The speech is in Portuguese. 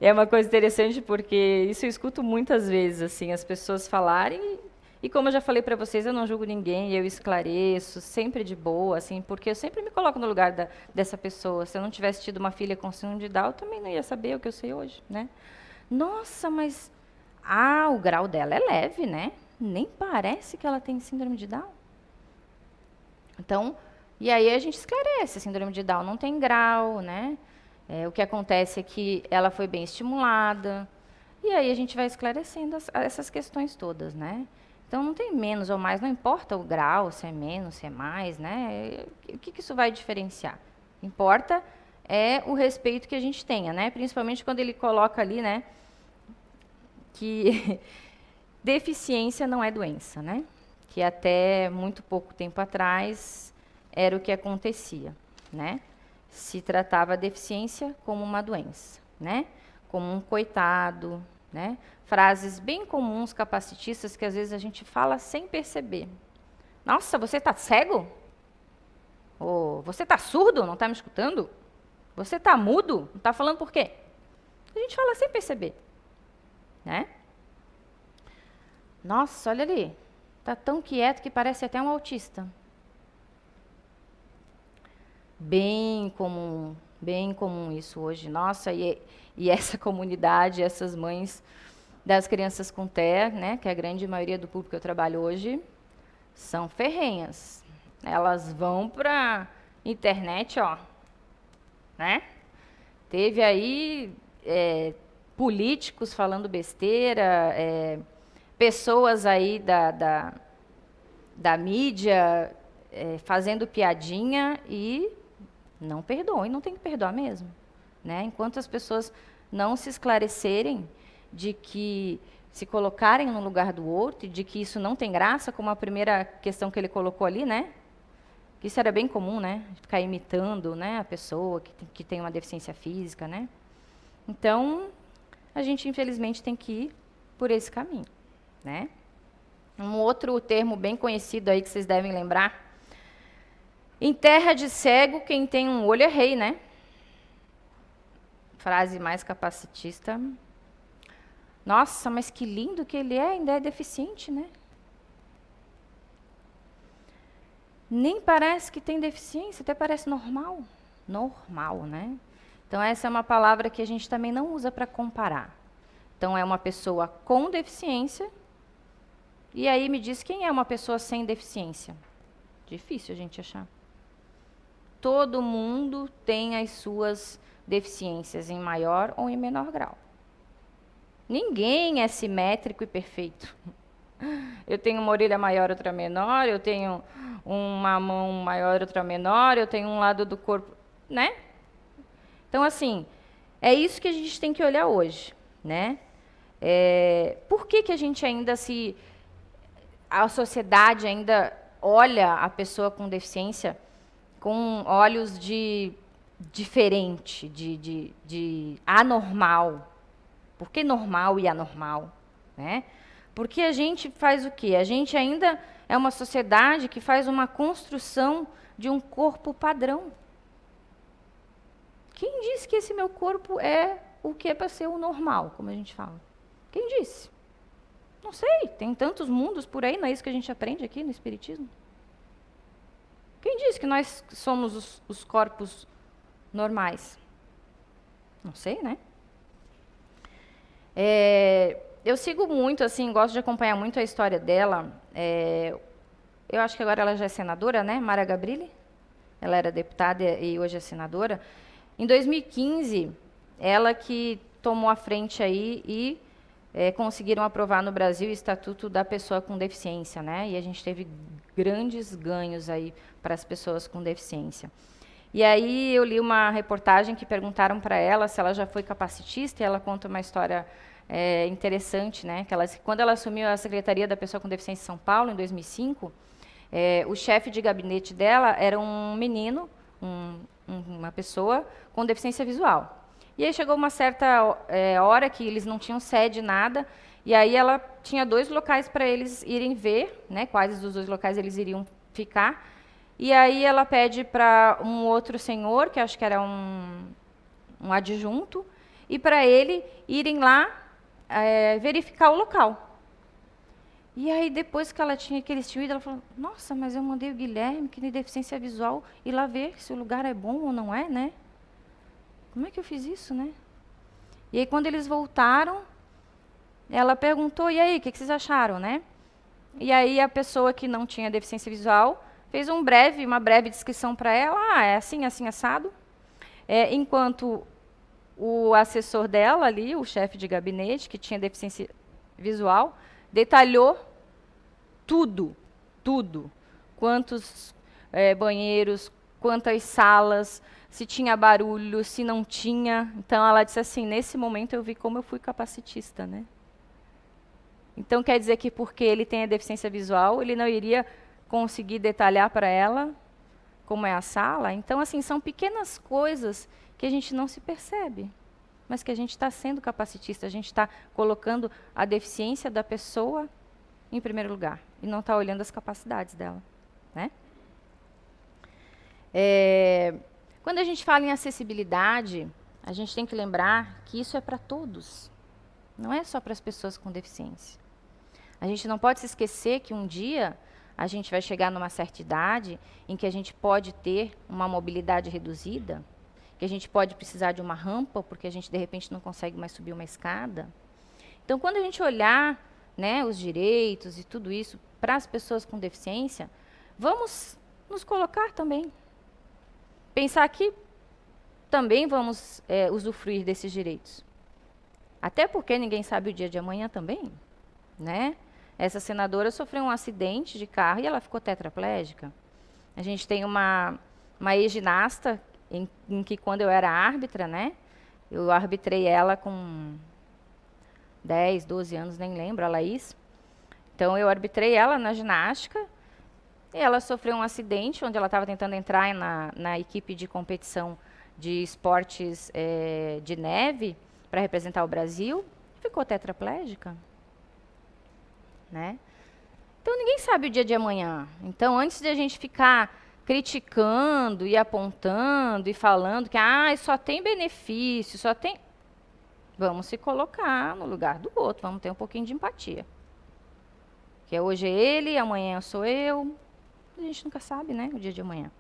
É uma coisa interessante porque isso eu escuto muitas vezes, assim, as pessoas falarem. E como eu já falei para vocês, eu não julgo ninguém, eu esclareço, sempre de boa, assim, porque eu sempre me coloco no lugar dessa pessoa. Se eu não tivesse tido uma filha com síndrome de Down, eu também não ia saber o que eu sei hoje, né? Nossa, mas o grau dela é leve, né? Nem parece que ela tem síndrome de Down. Então, e aí a gente esclarece, a síndrome de Down não tem grau, né? O que acontece é que ela foi bem estimulada, e aí a gente vai esclarecendo essas questões todas, né? Então não tem menos ou mais, não importa o grau, se é menos, se é mais, né? O que isso vai diferenciar? Importa é o respeito que a gente tenha, né? Principalmente quando ele coloca ali, né, que deficiência não é doença, né? Que até muito pouco tempo atrás era o que acontecia, né? Se tratava a deficiência como uma doença, né? Como um coitado, né? Frases bem comuns capacitistas que às vezes a gente fala sem perceber. Nossa, você está cego? Ou você está surdo? Não está me escutando? Você está mudo? Não está falando por quê? A gente fala sem perceber, né? Nossa, olha ali. Tá tão quieto que parece até um autista. Bem comum isso hoje. Nossa, e essa comunidade, essas mães das crianças com TEA, né, que é a grande maioria do público que eu trabalho hoje, são ferrenhas. Elas vão para internet, ó, né? Teve aí políticos falando besteira, pessoas aí da mídia fazendo piadinha e não perdoam, e não tem que perdoar mesmo, né? Enquanto as pessoas não se esclarecerem de que se colocarem no lugar do outro, e de que isso não tem graça, como a primeira questão que ele colocou ali, né? Isso era bem comum, né? Ficar imitando, né, a pessoa que tem uma deficiência física, né? Então, a gente infelizmente tem que ir por esse caminho, né? Um outro termo bem conhecido aí que vocês devem lembrar. Em terra de cego, quem tem um olho é rei, né? Frase mais capacitista. Nossa, mas que lindo que ele é, ainda é deficiente, né? Nem parece que tem deficiência, até parece normal. Normal, né? Então, essa é uma palavra que a gente também não usa para comparar. Então, é uma pessoa com deficiência. E aí me diz quem é uma pessoa sem deficiência? Difícil a gente achar. Todo mundo tem as suas deficiências em maior ou em menor grau. Ninguém é simétrico e perfeito. Eu tenho uma orelha maior, outra menor, eu tenho uma mão maior, outra menor, eu tenho um lado do corpo, né? Então, assim, é isso que a gente tem que olhar hoje, né? Por que a gente ainda a sociedade ainda olha a pessoa com deficiência com olhos de diferente, de anormal? Por que normal e anormal, né? Porque a gente faz o quê? A gente ainda é uma sociedade que faz uma construção de um corpo padrão. Quem disse que esse meu corpo é o que é para ser o normal, como a gente fala? Quem disse? Não sei, tem tantos mundos por aí, não é isso que a gente aprende aqui no Espiritismo? Quem disse que nós somos os corpos normais? Não sei, né? Eu sigo muito, assim, gosto de acompanhar muito a história dela. Eu acho que agora ela já é senadora, né? Mara Gabrilli. Ela era deputada e hoje é senadora. Em 2015, ela que tomou a frente aí e conseguiram aprovar no Brasil o Estatuto da Pessoa com Deficiência, né? E a gente teve grandes ganhos aí para as pessoas com deficiência. E aí eu li uma reportagem que perguntaram para ela se ela já foi capacitista, e ela conta uma história interessante, né? Que quando ela assumiu a Secretaria da Pessoa com Deficiência em São Paulo, em 2005, o chefe de gabinete dela era um menino, uma pessoa com deficiência visual. E aí chegou uma certa hora que eles não tinham sede, nada, e aí ela tinha 2 locais para eles irem ver, né, quais dos 2 locais eles iriam ficar. E aí ela pede para um outro senhor, que acho que era um adjunto, e para ele irem lá verificar o local. E aí, depois que eles tinham ido, ela falou, nossa, mas eu mandei o Guilherme, que tem deficiência visual, ir lá ver se o lugar é bom ou não é, né? Como é que eu fiz isso, né? E aí, quando eles voltaram, ela perguntou, e aí, o que vocês acharam, né? E aí, a pessoa que não tinha deficiência visual fez uma breve descrição para ela, é assim, assim, assado. Enquanto o assessor dela ali, o chefe de gabinete, que tinha deficiência visual, detalhou tudo, tudo. Quantos banheiros, quantas salas, se tinha barulho, se não tinha. Então, ela disse assim, nesse momento eu vi como eu fui capacitista, né? Então, quer dizer que porque ele tem a deficiência visual, ele não iria conseguir detalhar para ela como é a sala? Então, assim, são pequenas coisas que a gente não se percebe, mas que a gente está sendo capacitista, a gente está colocando a deficiência da pessoa em primeiro lugar e não está olhando as capacidades dela, né? Quando a gente fala em acessibilidade, a gente tem que lembrar que isso é para todos, não é só para as pessoas com deficiência. A gente não pode se esquecer que um dia a gente vai chegar numa certa idade em que a gente pode ter uma mobilidade reduzida, que a gente pode precisar de uma rampa porque a gente de repente não consegue mais subir uma escada. Então, quando a gente olhar, né, os direitos e tudo isso para as pessoas com deficiência, vamos nos colocar também. Pensar que também vamos usufruir desses direitos. Até porque ninguém sabe o dia de amanhã também, né? Essa senadora sofreu um acidente de carro e ela ficou tetraplégica. A gente tem uma ex-ginasta em que quando eu era árbitra, né? Eu arbitrei ela com 10, 12 anos, nem lembro, a Laís. Então, eu arbitrei ela na ginástica e ela sofreu um acidente onde ela estava tentando entrar na equipe de competição de esportes de neve para representar o Brasil. Ficou tetraplégica, né? Então, ninguém sabe o dia de amanhã. Então, antes de a gente ficar criticando e apontando e falando que só tem benefício, só tem... Vamos se colocar no lugar do outro, vamos ter um pouquinho de empatia. Que hoje é ele, amanhã sou eu. A gente nunca sabe, né, o dia de amanhã.